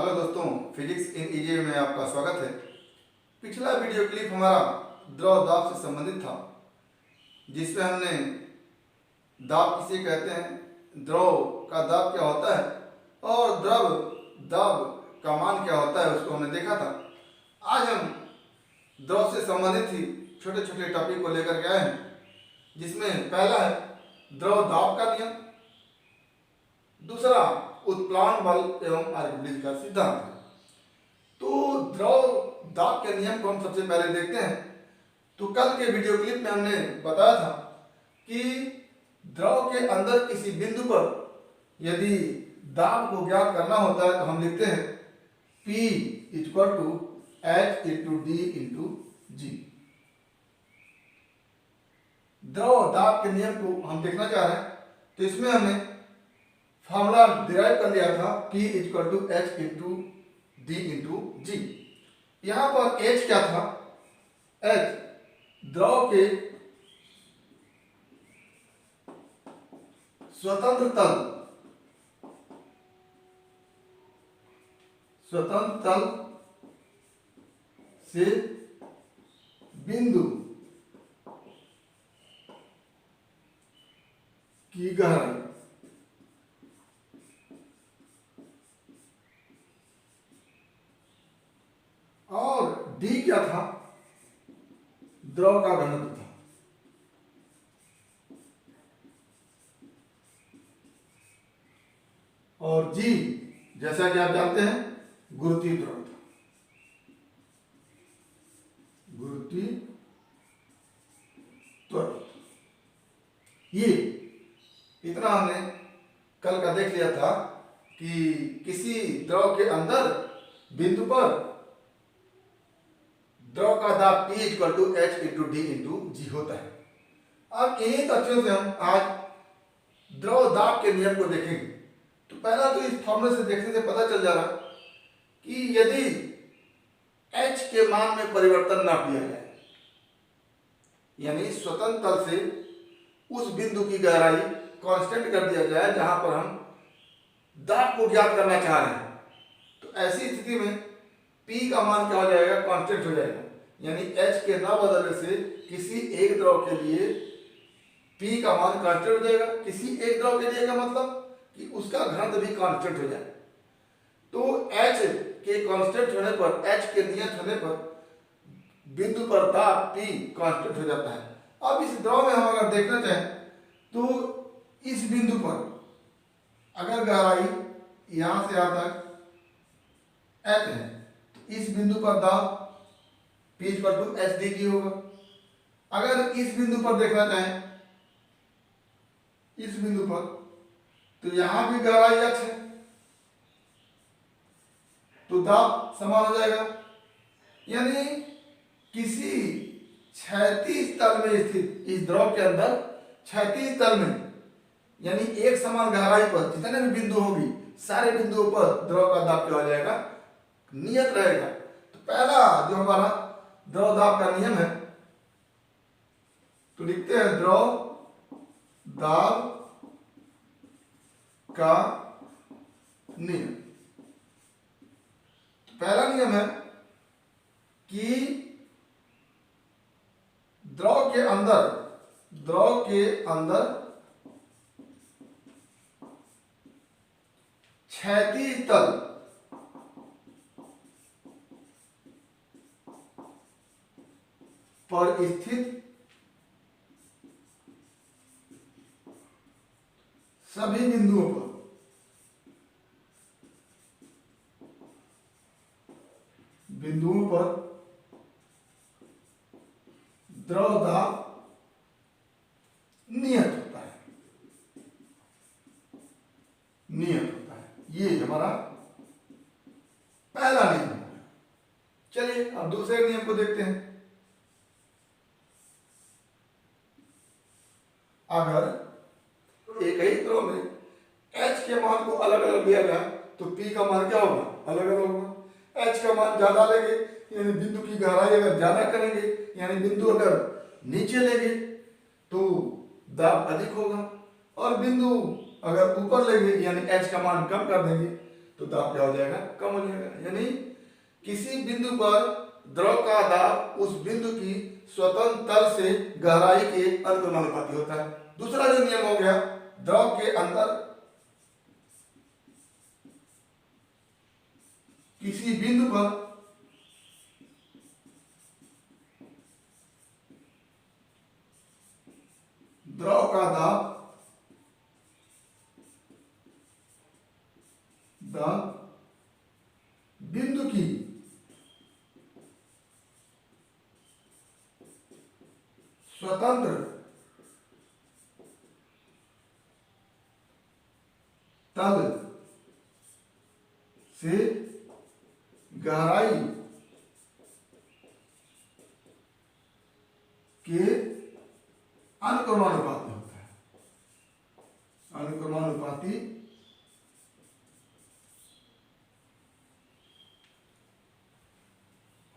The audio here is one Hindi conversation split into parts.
हेलो दोस्तों, फिजिक्स इन ईजी में आपका स्वागत है। पिछला वीडियो क्लिप हमारा द्रव दाब से संबंधित था, जिसमें हमने दाब किसे कहते हैं, द्रव का दाब क्या होता है और द्रव दाब का मान क्या होता है, उसको हमने देखा था। आज हम द्रव से संबंधित ही छोटे छोटे टॉपिक को लेकर के आए हैं, जिसमें पहला है द्रव दाब का नियम, दूसरा उत्प्लावन बल एवं आर्किमिडीज का सिद्धांत है। तो द्रव दाब के नियम को हम सबसे पहले देखते हैं। तो कल के वीडियो क्लिप में हमने बताया था कि द्रव के अंदर किसी बिंदु पर यदि दाब को ज्ञात करना होता है तो हम लिखते हैं P equal to H into D into G। द्रव दाब के नियम को हम देखना चाह रहे हैं, तो इसमें हमने फॉर्मूला डिराइव कर लिया था P equal to H into D into G। यहां पर H क्या था? H द्रव के स्वतंत्र तल से बिंदु की गहराई, और D क्या था? द्रव का घनत्व था। और G जैसा कि आप जानते हैं गुरुत्वीय त्वरण था। गुरुत्वीय त्वरण ये इतना हमने कल का देख लिया था कि किसी द्रव के अंदर बिंदु पर द्रव का दाब P equal to H into D into G होता है। अब इन्हीं तथ्यों से हम आज द्रव दाब के नियम को देखेंगे। तो पहला तो इस फॉर्मूले से देखने से पता चल जा रहा कि यदि H के मान में परिवर्तन ना किया जाए, यानी स्वतंत्र तल से उस बिंदु की गहराई कांस्टेंट कर दिया जाए जहां पर हम दाब को ज्ञात करना चाह रहे हैं, तो ऐसी स्थिति में P का मान क्या हो जाएगा? कांस्टेंट हो जाएगा। यानी H के ना बदलने से किसी एक द्रव के लिए P का मान कांस्टेंट हो जाएगा। किसी एक द्रव के लिए का मतलब कि उसका घनत्व भी कांस्टेंट हो जाए। तो H के कांस्टेंट होने पर, H के नियत होने पर बिंदु पर दाब P कांस्टेंट हो जाता है। अब इस द्रव में हम अगर देखना चाहें तो इस बिंदु पर अगर गहराई यहां से यहां तक H है, तो इस बिंदु पर दाब P equal to H D G होगा। अगर इस बिंदु पर देखना चाहें, इस बिंदु पर, तो यहां भी गहराई H है, तो दाब समान हो जाएगा। यानी किसी क्षैतिज तल में स्थित इस द्रव के अंदर क्षैतिज तल में, यानी एक समान गहराई पर जितने भी बिंदु होगी, सारे बिंदुओं पर द्रव का दाब क्या हो जाएगा? नियत रहेगा। तो पहला जो हमारा द्रव दाब का नियम है, तो लिखते हैं द्रव दाब का नियम। तो पहला नियम है कि द्रव के अंदर क्षैतिज तल पर स्थित सभी बिंदुओं पर द्रव दाब नियत होता है। ये हमारा पहला नियम है। चलिए अब दूसरे नियम को देखते हैं। अगर एक ही द्रव में H के मान को अलग अलग लिया जाए तो P का मान क्या होगा? अलग अलग होगा। H का मान ज्यादा लेंगे, यानी बिंदु की गहराई अगर ज्यादा करेंगे, यानी बिंदु अगर नीचे लेंगे तो दाब अधिक होगा, और बिंदु अगर ऊपर लेंगे यानी H का मान कम कर देंगे तो दाब क्या हो जाएगा, कम हो जाएगा। यानी किसी बिंदु पर द्रव का दाब उस बिंदु की स्वतंत्र तल से गहराई के अनुक्रमानुपाती होता है। दूसरा जो नियम हो गया, द्रव के अंदर किसी बिंदु पर द्रव का दाब बिंदु की स्वतंत्र तल से गहराई के अनुक्रमानुपाती होता है। अनुक्रमानुपाती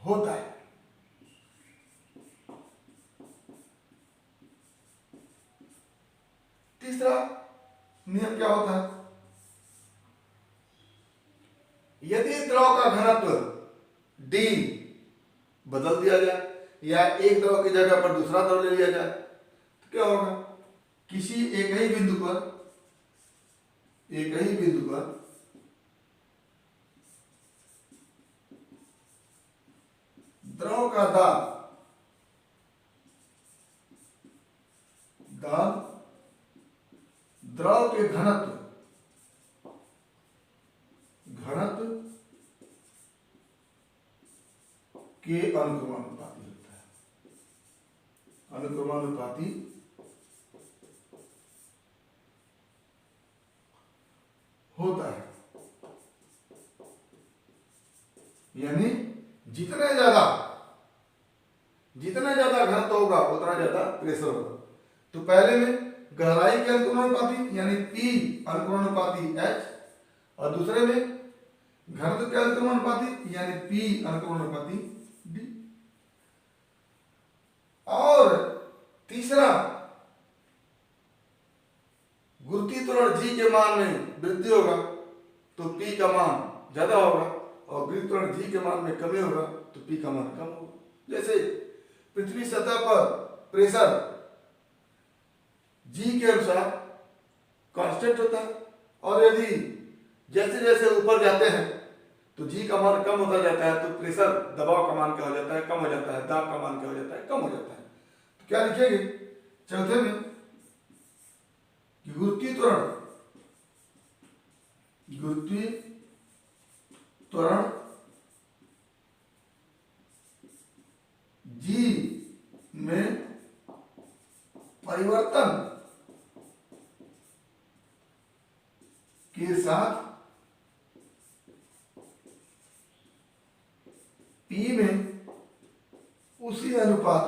होता है। तीसरा नियम क्या होता है, यदि द्रव का घनत्व D बदल दिया जाए या एक द्रव की जगह पर दूसरा द्रव ले लिया जाए तो क्या होगा, किसी एक ही बिंदु पर द्रव का दाब द्रव के घनत्व के अनुक्रमानुपाती होता है। अनुक्रमानुपाती होता है। यानी जितना ज्यादा घनत्व होगा उतना ज्यादा प्रेशर होगा। तो पहले में गहराई के अनुक्रमानुपाती यानी P अनुक्रमानुपाती H, और दूसरे में घनत्व के अनुक्रमानुपाती यानी P अनुक्रमानुपाती D। और तीसरा, गुरुत्वीय त्वरण G के मान में वृद्धि होगा तो P का मान ज्यादा होगा, और गुरुत्वीय त्वरण G के मान में कमी होगा तो P का मान कम होगा। जैसे पृथ्वी सतह पर प्रेशर G के अनुसार कांस्टेंट होता है, और यदि जैसे जैसे ऊपर जाते हैं तो G का मान कम होता जाता है तो प्रेशर दबाव का मान क्या हो जाता है, कम हो जाता है, दाब का मान क्या हो जाता है, कम हो जाता है। तो क्या लिखेंगे चौथे में, गुरुत्वीय त्वरण G में परिवर्तन के साथ P में उसी अनुपात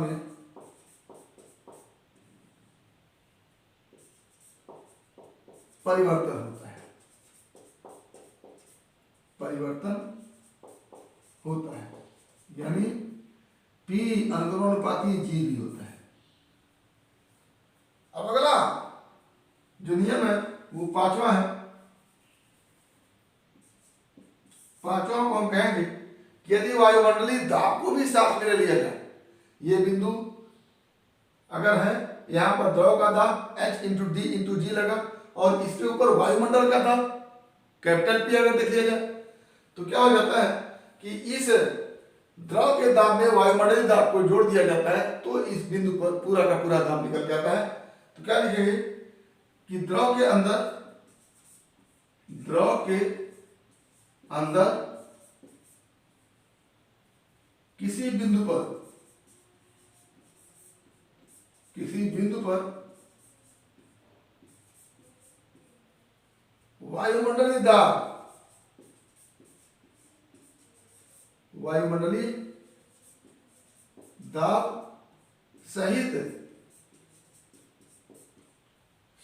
में परिवर्तन होता है। यानी P अनुक्रमानुपाती G भी होता है। अब अगला जो नियम है वो पांचवा है। पांचवा को हम कहेंगे कि यदि वायुमंडलीय दाब को भी साथ में लिया जाए, ये बिंदु अगर है, यहां पर द्रव का दाब H into D into G लगा, और इसके ऊपर वायुमंडल का दाब कैपिटल P अगर देख लिया जाए तो क्या हो जाता है कि इस द्रव के दाब में वायुमंडलीय दाब को जोड़ दिया जाता है तो इस बिंदु पर पूरा का पूरा दाब निकल जाता है। तो क्या लिखेंगे कि द्रव के अंदर किसी बिंदु पर वायुमंडलीय दाब सहित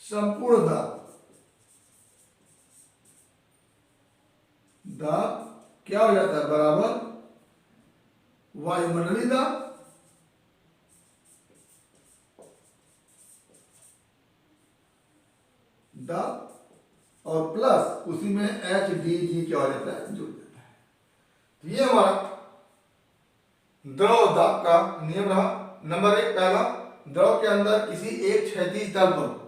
संपूर्ण दाब क्या हो जाता है, बराबर वायुमंडलीय दाब और प्लस उसी में एच डी जी क्या हो जाता है, जुड़ जाता है। तो ये हमारा द्रव दाब का नियम रहा। नंबर 1 पहला, द्रव के अंदर किसी एक क्षैतिज तल पर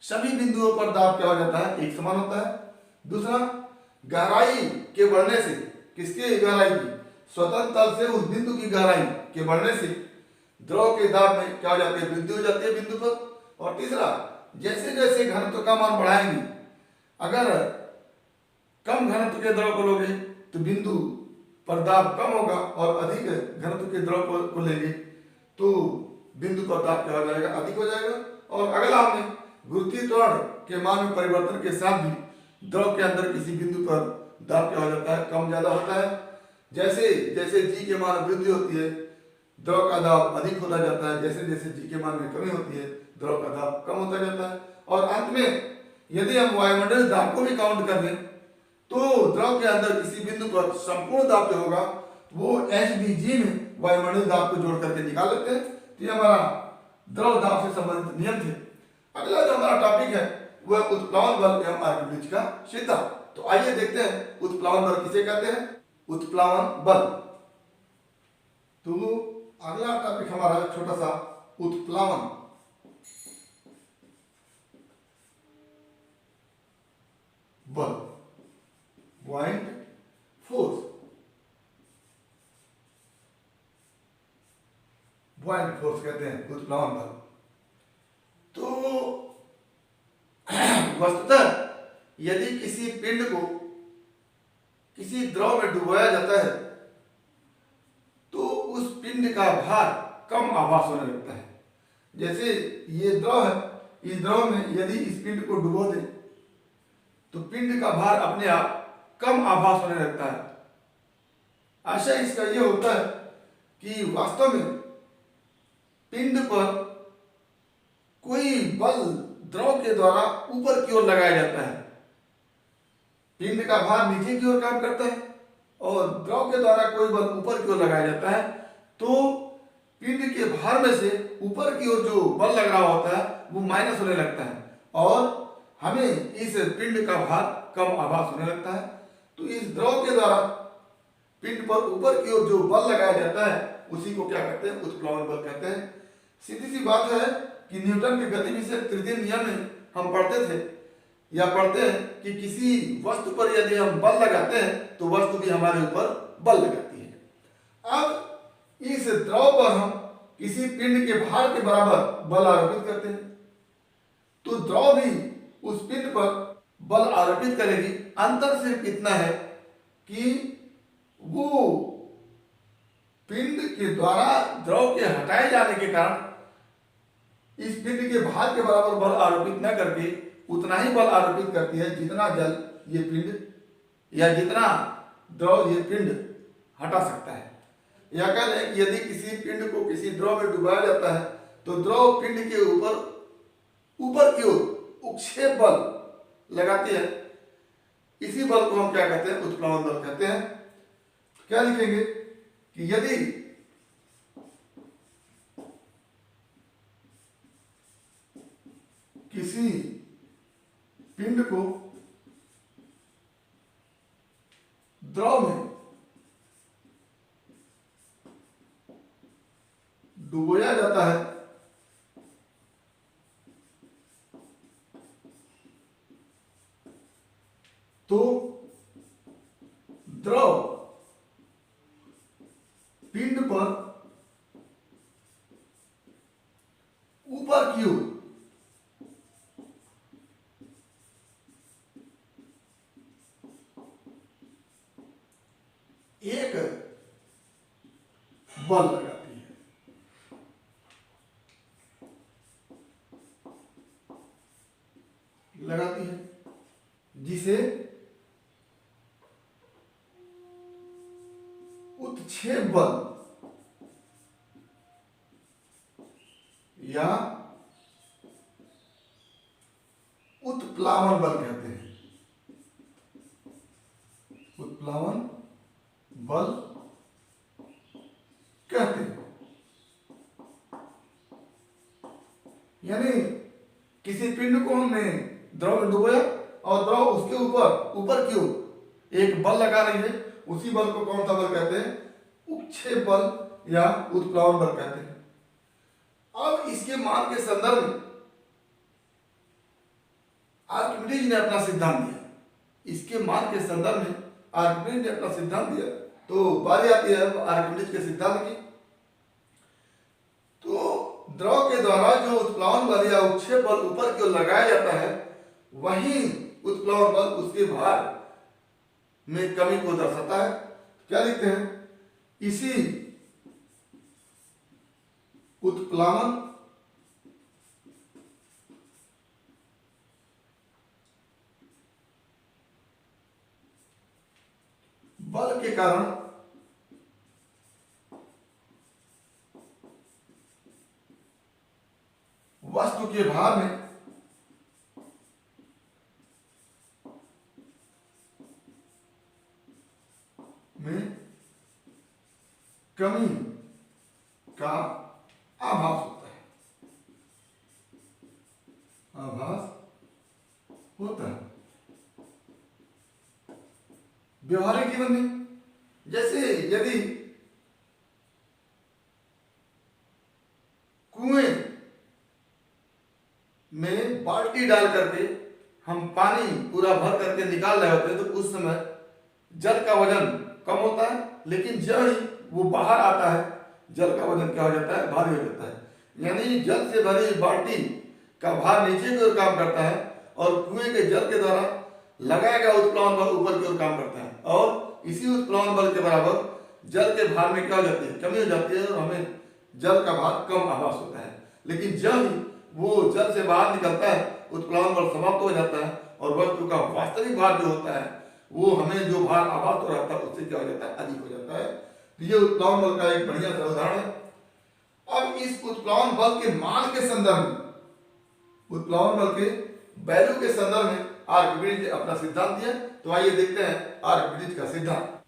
सभी बिंदुओं पर दाब क्या हो जाता है, एक समान होता है। दूसरा, गहराई के बढ़ने से, किसकी गहराई की, स्वतंत्र तल से उस बिंदु की गहराई के बढ़ने से द्रव के दाब में क्या हो जाती है, वृद्धि हो जाती है बिंदु पर। और तीसरा, जैसे जैसे घनत्व का मान बढ़ाएंगे, अगर कम घनत्व के द्रव को लोगे तो बिंदु पर दाब कम होगा, और अधिक घनत्व के द्रव को लेंगे तो बिंदु पर दाब क्या हो जाएगा, अधिक हो जाएगा। और अगला हमने गुरुत्वीय त्वरण के मान में परिवर्तन के साथ भी द्रव के अंदर किसी बिंदु पर दाब क्या हो जाता है, कम ज्यादा होता है। जैसे जैसे जी के मान वृद्धि होती है, द्रव का दाब अधिक होता जाता है। जैसे जैसे जी के मान में कमी होती है, द्रव का दाब कम होता जाता है। और अंत में यदि हम वायुमंडल दाब को भी काउंट कर लें तो द्रव के अंदर किसी बिंदु पर संपूर्ण दाब जो होगा वो HDG में वायुमंडल दाब को जोड़ करके निकाल लेते हैं। तो ये हमारा द्रव दाब से संबंधित नियम थे। अगला जो हमारा टॉपिक है वह उत्प्लावन बल एवं आर्किमिडीज का सिद्धांत। तो आइए देखते हैं उत्प्लावन बल किसे कहते हैं, उत्प्लावन बल। तो अगला टॉपिक हमारा छोटा सा उत्प्लावन बल, पॉइंट फोर्स, पॉइंट फोर्स कहते हैं उत्प्लावन बल। तो वस्तुतः यदि किसी पिंड को किसी द्रव में डुबोया जाता है तो उस पिंड का भार कम आभास होने लगता है। जैसे ये द्रव है, इस द्रव में यदि इस पिंड को डुबो दें तो पिंड का भार अपने आप कम आभास होने लगता है। आशय इसका यह होता है कि वास्तव में पिंड पर कोई बल द्रव के द्वारा ऊपर की ओर लगाया जाता है। पिंड का भार नीचे की ओर काम करता है और द्रव के द्वारा कोई बल ऊपर की ओर लगाया जाता है, तो पिंड के भार में से ऊपर की ओर जो बल लग रहा होता है वो माइनस होने लगता है और हमें इस पिंड का भार कम आभास होने लगता है। तो इस द्रव के द्वारा पिंड पर ऊपर की ओर जो बल लगाया जाता है उसी को क्या कहते हैं, उत्प्लावन बल कहते हैं। सीधी सी बात है कि न्यूटन के गति विषयक तृतीय नियम में हम पढ़ते थे या पढ़ते हैं कि किसी वस्तु पर यदि हम बल लगाते हैं तो वस्तु भी हमारे ऊपर बल लगाती है। अब इस द्रव पर हम किसी पिंड के भार के बराबर बल आरोपित करते हैं तो द्रव भी उस पिंड पर बल आरोपित करेगी। अंतर सिर्फ इतना है कि वो पिंड के द्वारा द्रव के हटाए जाने के कारण इस पिंड के भार के बराबर बल आरोपित न करके उतना ही बल आरोपित करती है जितना जल ये पिंड या जितना द्रव ये पिंड हटा सकता है। या कह लें कि यदि किसी पिंड को किसी द्रव में डुबाया जाता है तो द्रव पिंड के ऊपर की ओर उक्षेप बल लगाती है। इसी बल को हम क्या कहते हैं, उत्प्लावन बल कहते हैं। क्या लिखेंगे कि यदि किसी पिंड को द्रव में डुबोया जाता है तो द्रव पिंड पर ऊपर की ओर एक बल लगाती है। जिसे उत्क्षेप बल या उत्प्लावन बल कहते हैं। उत्प्लावन बल कहते हैं। यानी किसी पिंड को हमने द्रव में डुबोया और द्रव उसके ऊपर ऊपर की ओर एक बल लगा रही है, उसी बल को कौन सा बल कहते हैं? उत्क्षेप बल या उत्प्लावन बल कहते हैं। अब इसके मान के संदर्भ में आर्किमिडीज ने अपना सिद्धांत दिया। इसके मान के संदर्भ में आर्किमिडीज ने अपना सिद्धांत दिया। तो बारी आती है आर्किमिडीज के सिद्धांत की। तो द्रव के द्वारा जो उत्प्लावन बल या उत्क्षेप बल ऊपर की ओर लगाया जाता है, वही उत्प्लावन बल उसके भार में कमी को दर्शाता है। क्या लिखते हैं? इसी उत्प्लावन बल के कारण वस्तु के भार में कमी का आभास होता है। आभास होता है व्यवहारिक जीवन में। जैसे यदि कुएं में बाल्टी डाल करके हम पानी पूरा भर करके निकाल रहे होते हैं, तो उस समय जल का वजन कम होता है, लेकिन जब ही वो बाहर आता है, जल का वजन क्या हो जाता है? भारी हो जाता है। यानी जल से भरी बाल्टी का भार नीचे की ओर काम करता है और कुएं के जल के द्वारा लगाया गया उत्प्लावन बल ऊपर की ओर काम करता है, और इसी उत्प्लावन बल के बराबर जल के भार में क्या हो जाती है? कमी हो जाती है, और हमें जल का भार कम आभास होता है। लेकिन जब वो जल से बाहर निकलता है, उत्प्लावन बल समाप्त हो जाता है और वस्तु का वास्तविक भार जो होता है, वो हमें जो भार आभास हो रहा था उससे क्या हो जाता है? अधिक हो जाता है। तो ये उत्प्लावन बल का एक बढ़िया सा उदाहरण है। अब इस उत्प्लावन बल के मान के संदर्भ में, उत्प्लावन बल के वैल्यू के संदर्भ में आर्किमिडीज ने अपना सिद्धांत दिया। तो आइए देखते हैं आर्किमिडीज का सिद्धांत।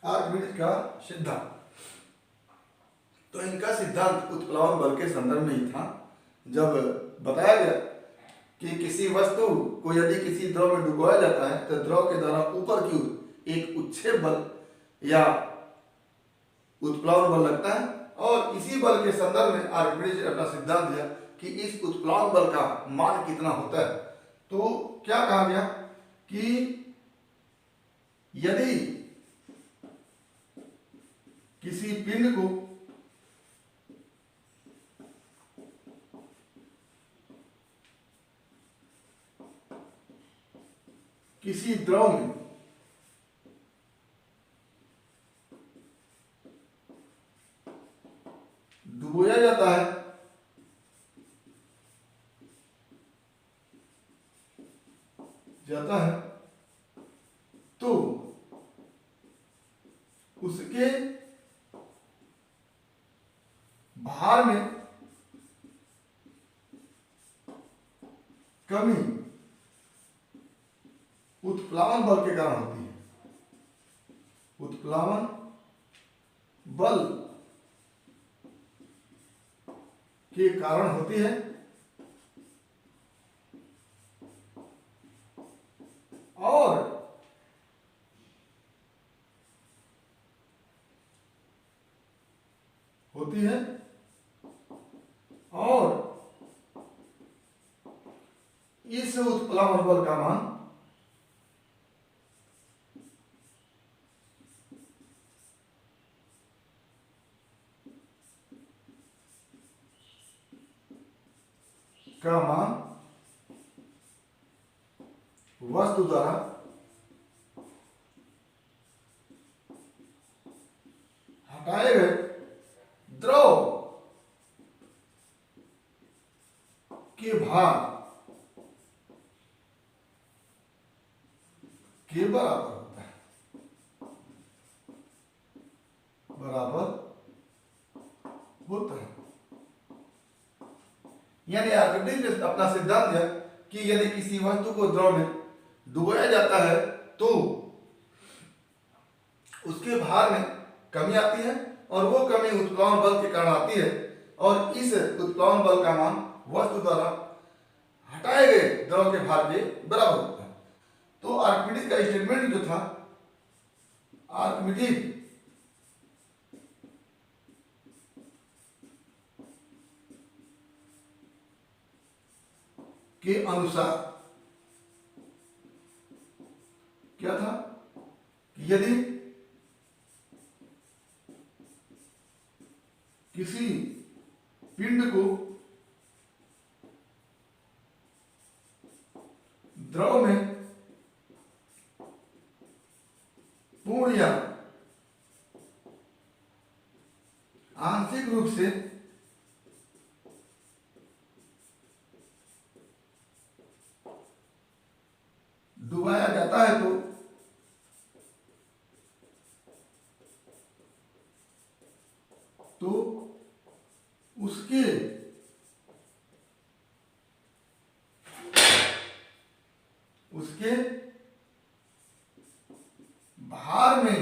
आर्किमिडीज का सिद्धांत, तो इनका सिद्धांत उत्प्लावन बल के संदर्भ में ही था। जब बताया गया कि किसी वस्तु को यदि किसी द्रव में डुबोया जाता है, तो द्रव के द्वारा ऊपर की ओर एक उत्क्षेप बल या उत्प्लावन बल लगता है, और इसी बल के संदर्भ में आर्किमिडीज ने अपना सिद्धांत दिया कि इस उत्प्लावन बल का मान कितना होता है। तो क्या कहा गया कि यदि किसी पिंड को किसी द्रव में डुबोया जाता है, तो उसके भार में कमी उत्प्लावन बल के कारण होती है। उत्प्लावन बल के कारण होती है, और होती है और इस उत्प्लावन बल का मान वस्तु द्वारा हटाए गए द्रव के भार के बराबर बराबर होता है। यानी आर्किमिडीज ने अपना सिद्धांत दिया कि यदि किसी वस्तु को द्रव में डुबोया जाता है तो उसके भार में कमी आती है और वो कमी उत्प्लावन बल के कारण आती है और इस उत्प्लावन बल का मान वस्तु द्वारा हटाए गए द्रव के भार के बराबर होता है। तो आर्किमिडीज का स्टेटमेंट जो था, आर्किमिडीज के अनुसार क्या था कि यदि किसी पिंड को द्रव में पूर्ण या आंशिक रूप से डुबाया जाता है तो उसके भार में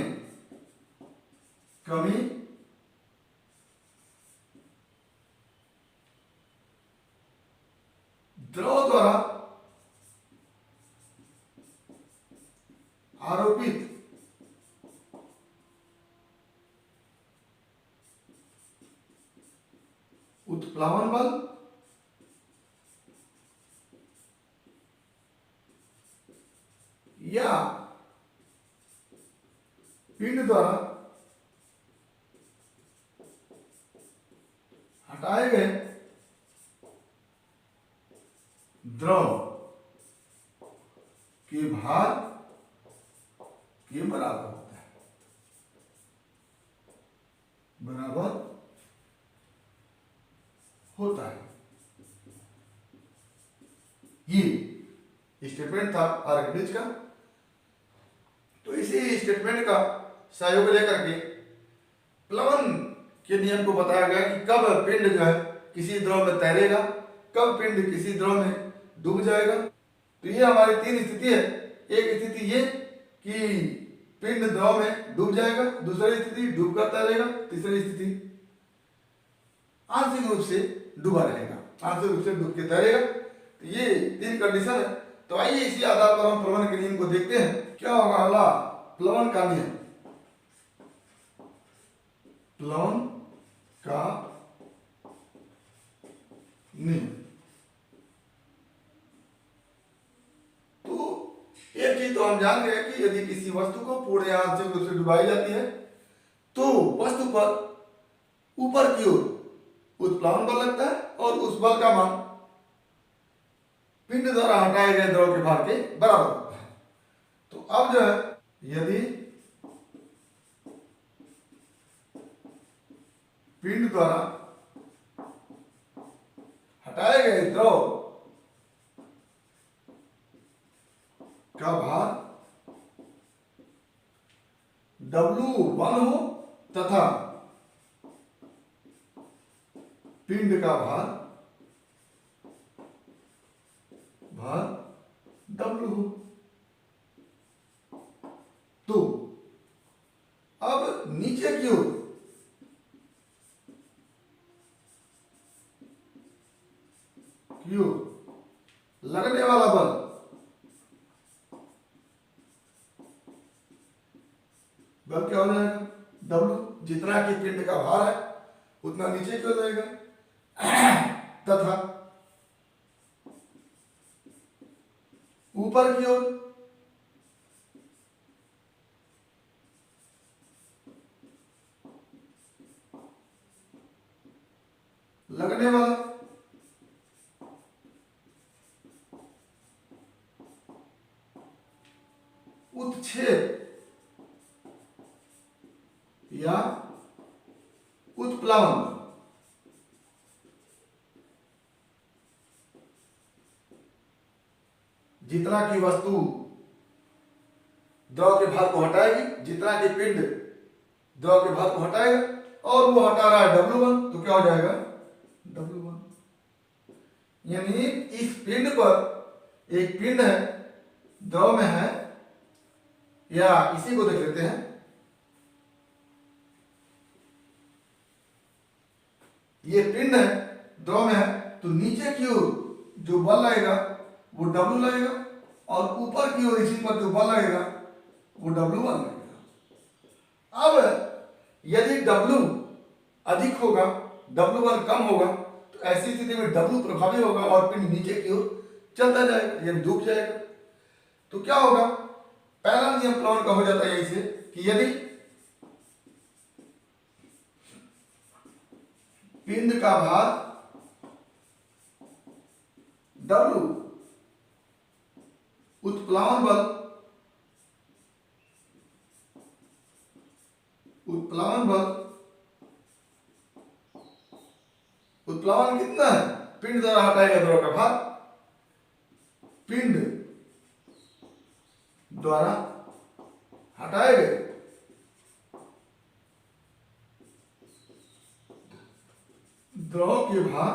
कमी द्रव द्वारा आरोपित उत्प्लावन बल या पिंड द्वारा हटाए गए द्रव के भार के बराबर होता है। बराबर होता है। ये स्टेटमेंट था आर्किमिडीज का। तो इसी स्टेटमेंट का सहयोग लेकर के प्लवन के नियम को बताया गया कि कब पिंड जो है किसी द्रव में तैरेगा, कब पिंड किसी द्रव में डूब जाएगा। तो ये हमारी तीन स्थिति है। एक स्थिति ये कि पिंड द्रव में डूब जाएगा, दूसरी स्थिति डूबकर तैरेगा, तीसरी स्थिति आंशिक रूप से डूबा रहेगा, आंशिक रूप से डूब के तैरेगा। तो ये तीन कंडीशन है। तो आइए इसी आधार पर हम प्लवन के नियम को देखते हैं। क्या होगा अगला प्लवन का नियम। प्लवन का नियम। तो एक चीज तो हम जान गए कि यदि किसी वस्तु को पूर्ण या आंशिक रूप से डुबाई जाती है तो वस्तु पर ऊपर की ओर उत्प्लावन बल लगता है और उस बल का मान पिंड द्वारा हटाए गए द्रव के भार के बराबर होता है। तो अब जो है यदि पिंड द्वारा हटाए गए द्रव का भार W1 हो तथा पिंड का भार W हो, तो अब नीचे की ओर लगने वाला बल क्या हो जाएगा W। जितना कि पिंड का भार है उतना नीचे की ओर जाएगा तथा ऊपर की ओर लगने वाला उत्क्षेप या उत्प्लावन जितना की वस्तु द्रव के भार को हटाएगी, जितना कि पिंड द्रव के भार को हटाएगा और वो हटा रहा है W1, तो क्या हो जाएगा W1। यानी इस पिंड पर एक पिंड है, द्रव में है, या इसी को देख लेते हैं, ये पिंड है, द्रव में है, तो नीचे की ओर जो बल लगेगा वो W लगेगा और ऊपर की ओर इसी पर जो बल लगेगा वो W1 लगेगा। अब यदि W अधिक होगा, W1 कम होगा, तो ऐसी स्थिति में W प्रभावी होगा और पिंड नीचे की ओर चलता जाएगा, यानी डूब जाएगा। तो क्या होगा, पहला नियम प्लॉन का हो जाता है यही से कि यदि पिंड का भार W उत्प्लावन बल उत्प्लावन कितना है, पिंड द्वारा हटाएगा द्रव का भार, पिंड द्वारा हटाए गए द्रव के भार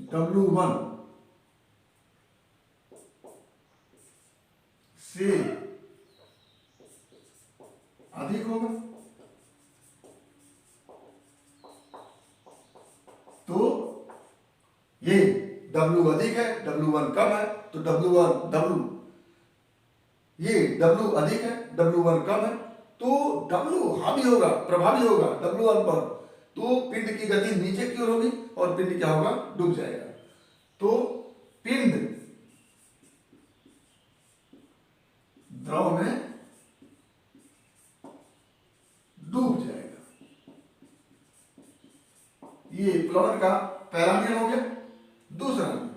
W1 से अधिक होगा, तो ये W अधिक है, W1 कम है, तो ये W अधिक है, W1 कम है, तो W हावी होगा, प्रभावी होगा W1 पर, तो पिंड की गति नीचे की ओर होगी और पिंड क्या होगा, डूब जाएगा। तो पिंड द्रव में डूब जाएगा। ये प्लॉन का पहला नियम हो गया। दूसरा नियम,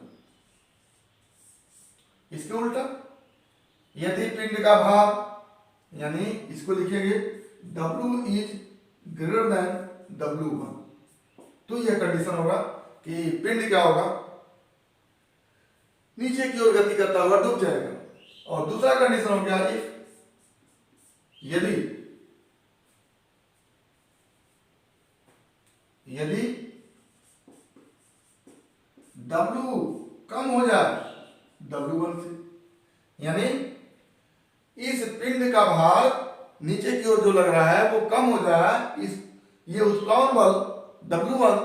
इसके उल्टा, यदि पिंड का भार, यानी इसको लिखेंगे W is greater than W1, तो यह कंडीशन होगा कि पिंड क्या होगा, नीचे की ओर गति करता हुआ डूब जाएगा। और दूसरा कंडीशन हो गया, यदि W कम हो जाए W1 से, यानी इस पिंड का भार नीचे की ओर जो लग रहा है वो कम हो जाए, ये उत्प्लावन बल W1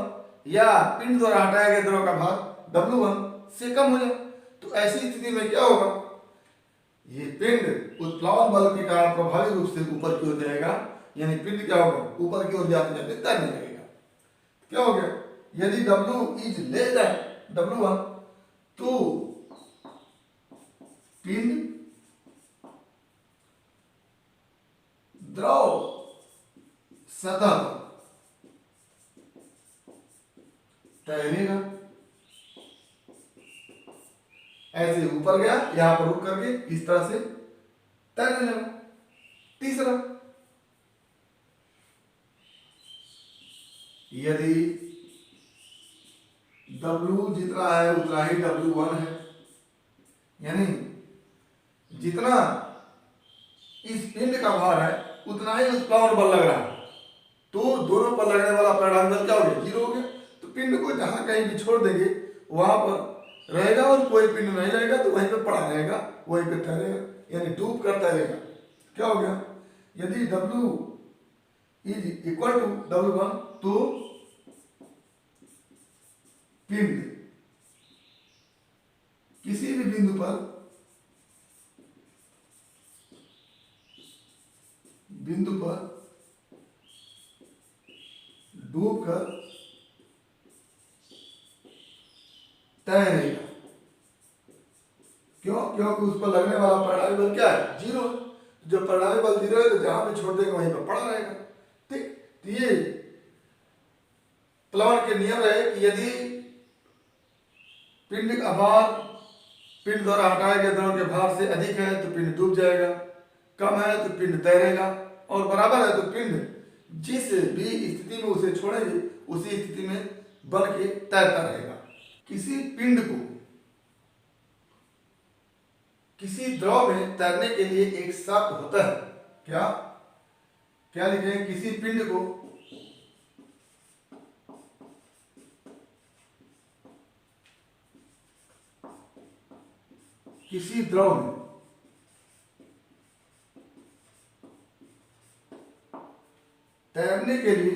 या पिंड द्वारा हटाया गया द्रव का भार W1 से कम हो जाए, तो ऐसी स्थिति में क्या होगा, ये पिंड उत्प्लावन बल के कारण प्रभावी रूप से ऊपर की ओर जाएगा, यानी पिंड क्या होगा, ऊपर की ओर जाते जाते तैरने लगेगा। क्या हो गया, यदि W is less than W1, तो पिंड द्रव सतह तैरेगा, ऐसे ऊपर गया, यहां पर रुक करके इस तरह से तैरने लगा। तीसरा, यदि W जितना है उतना ही W1 है, यानी जितना इस पिंड का भार है उतना ही उत्प्लावन बल लग रहा है, तो दोनों पर लगने वाला परिणाम बल क्या हो गया, 0 हो गया। तो पिंड को जहां कहीं भी छोड़ देंगे वहां पर रहेगा और कोई पिंड नहीं रहेगा, तो वहीं पे पड़ा रहेगा, वहीं पे तैरेगा, यानी डूब कर तैरेगा। क्या हो गया, यदि W is equal to W1, तो पिंड किसी भी बिंदु पर डूबकर तैरेगा। क्यों, क्योंकि उस पर लगने वाला परिणामी बल क्या है, 0। जब परिणामी बल 0 है तो जहां भी छोड़ देगा वहीं पर पड़ा रहेगा। ठीक, तो ये प्लॉन के नियम रहे कि यदि पिंड का भार पिंड द्वारा हटाए गए द्रव के भार से अधिक है तो पिंड डूब जाएगा, कम है तो पिंड तैरेगा, और बराबर है तो पिंड जिस भी स्थिति में उसे छोड़ेंगे उसी स्थिति में बन के तैरता रहेगा। किसी पिंड को किसी द्रव में तैरने के लिए एक शर्त होता है क्या क्या लिखेंगे, किसी पिंड को किसी द्रव में तैरने के लिए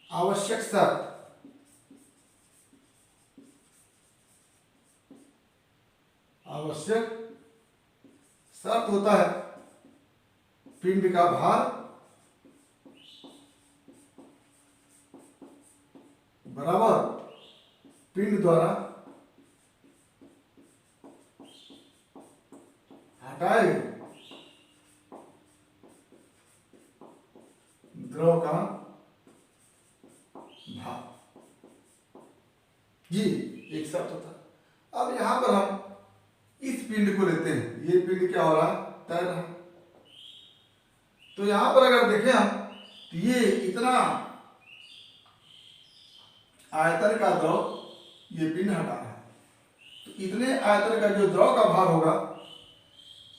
आवश्यक शर्त होता है पिंड का भार बराबर पिंड द्वारा हटाए गए द्रव का भार। ये एक शर्त होता है। अब यहां पर हम इस पिंड को लेते हैं, ये पिंड क्या हो रहा है, तैर रहा है। तो यहां पर अगर देखें हम तो ये इतना आयतन का द्रव ये पिंड हटा रहा है, तो इतने आयतन का जो द्रव का भार होगा,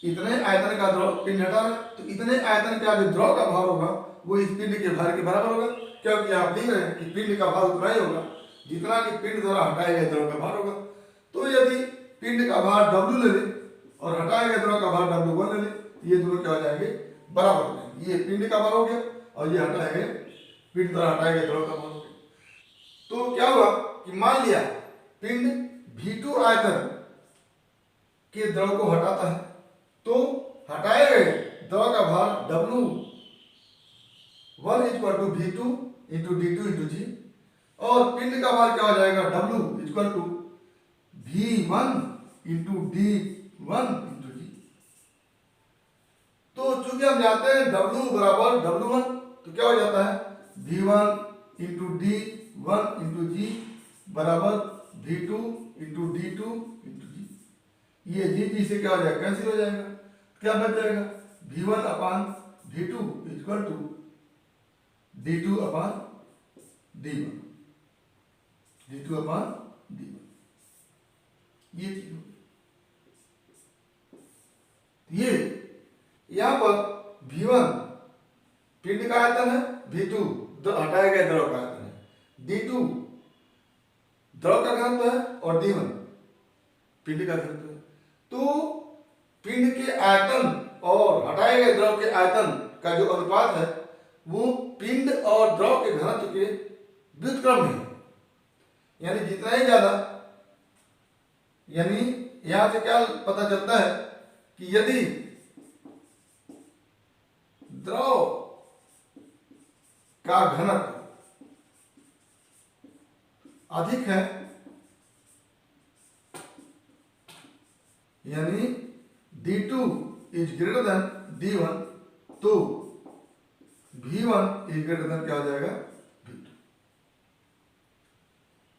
इतने आयतन का द्रव पिंड हटा रहा है, तो इतने आयतन का जो द्रव का भार होगा वो इस पिंड के भार के बराबर होगा, क्योंकि आप लिख रहे हैं कि पिंड का भार उतना ही होगा जितना कि पिंड द्वारा हटाए गए द्रव का भार होगा। तो यदि पिंड का भार W ले ले और हटाए गए द्रव का भार W1 ले ले, ये दोनों क्या हो जाएंगे, बराबर हो जाएंगे। ये पिंड का भार हो गया और ये हटाए गए पिंड द्वारा हटाए गए द्रव का भार हो गया। तो क्या हुआ कि मान लिया पिंड V2 आयतन के द्रव को हटाता है, तो हटाए गए द्रव का भार W1 equal to V2 into D2 into G, और पिंड का भार क्या हो जाएगा, W equal to V1 into D1 into G। तो चूंकि हम जानते हैं W बराबर W1, तो क्या हो जाता है V1 into D1 into G बराबर V2 into D2 into G। ये G से क्या हो जाएगा, कैंसिल हो जाएगा, क्या बच जाएगा V1 upon V2 equal to D2 upon D1, D2 upon D1। ये चीज ये यहां पर V1 पिंड का आयतन है, V2 हटाए गए द्रव का आयतन है, D2 द्रव का घनत्व है और D1 पिंड का घनत्व है। तो पिंड के आयतन और हटाए गए द्रव के आयतन का जो अनुपात है वो पिंड और द्रव के घनत्व के व्युत्क्रम में है, यानी जितना ही ज्यादा, यानी यहां से क्या पता चलता है कि यदि द्रव का घनत्व अधिक है, यानी D2 is greater than D1, तो V1 इज ग्रेटर देन क्या हो जाएगा, V2।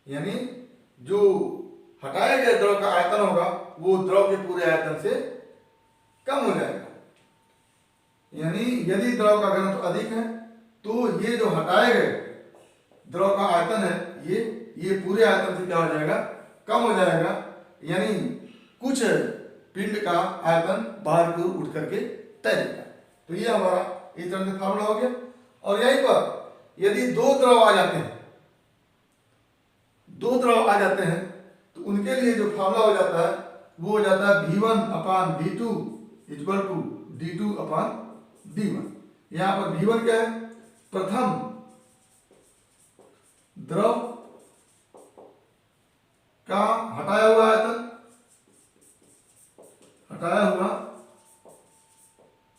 यानी जो हटाए गए द्रव का आयतन होगा वो द्रव के पूरे आयतन से कम हो जाएगा। यानी यदि द्रव का घनत्व अधिक है तो ये जो हटाए गए द्रव का आयतन है ये पूरे आयतन से क्या हो जाएगा, कम हो जाएगा। यानी कुछ पिंड का आयतन बाहर की ओर उठ करके तैरेगा। तो ये हमारा इस तरह से फार्मूला हो गया। और यहीं पर यदि दो द्रव आ जाते हैं तो उनके लिए जो फार्मूला हो जाता है वो हो जाता है V1 upon V2 equal to D2 upon D1। यहां पर V1 क्या है, प्रथम द्रव का हटाया हुआ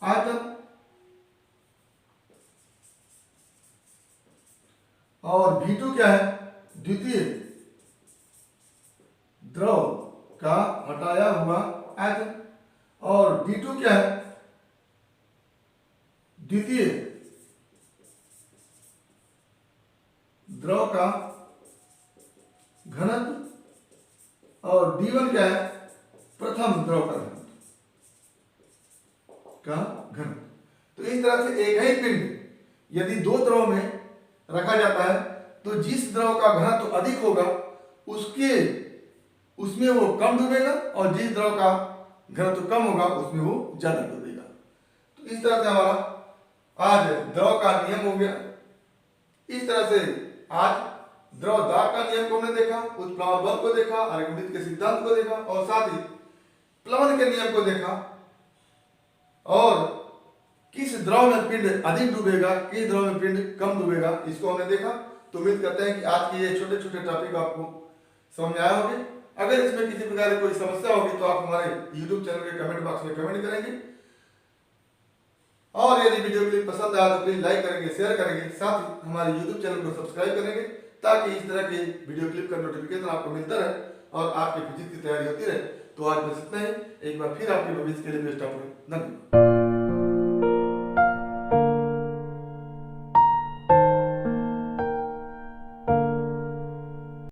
आयतन, और V2 क्या है, द्वितीय द्रव का हटाया हुआ आयतन, और D2 क्या है, द्वितीय द्रव का घनत्व, और D1 क्या है, प्रथम द्रव का घनत्व। तो इस तरह से एक ही पिंड यदि दो द्रव में रखा जाता है तो जिस द्रव का घनत्व अधिक होगा उसके उसमें वो कम डूबेगा और जिस द्रव का घनत्व कम होगा उसमें वो ज्यादा डूबेगा। तो इस तरह से हमारा आज द्रव का नियम हो गया। इस तरह से आज द्रव दाब का नियम को हमने देखा, उत्प्लावन बल को देखा, आर्किमिडीज के सिद्धांत को देखा और साथ ही प्लवन के नियम को देखा और किस द्रव में पिंड अधिक डूबेगा, किस द्रव में पिंड कम डूबेगा, इसको हमने देखा। तो उम्मीद करते हैं कि आज के ये छोटे छोटे टॉपिक आपको समझ में आए होंगे। अगर इसमें किसी प्रकार की कोई समस्या होगी तो आप हमारे YouTube चैनल के कमेंट बॉक्स में कमेंट करेंगे और यदि वीडियो क्लिप पसंद आया तो प्लीज लाइक करेंगे, शेयर करेंगे, साथ ही हमारे YouTube चैनल को सब्सक्राइब करेंगे ताकि इस तरह के वीडियो क्लिप का नोटिफिकेशन आपको मिलता रहे और आपकी फिजिक्स की तैयारी होती रहे। तो आज बस इतना ही। एक बार फिर आपके भविष्य के लिए बेस्ट ऑफ लक। धन्यवाद।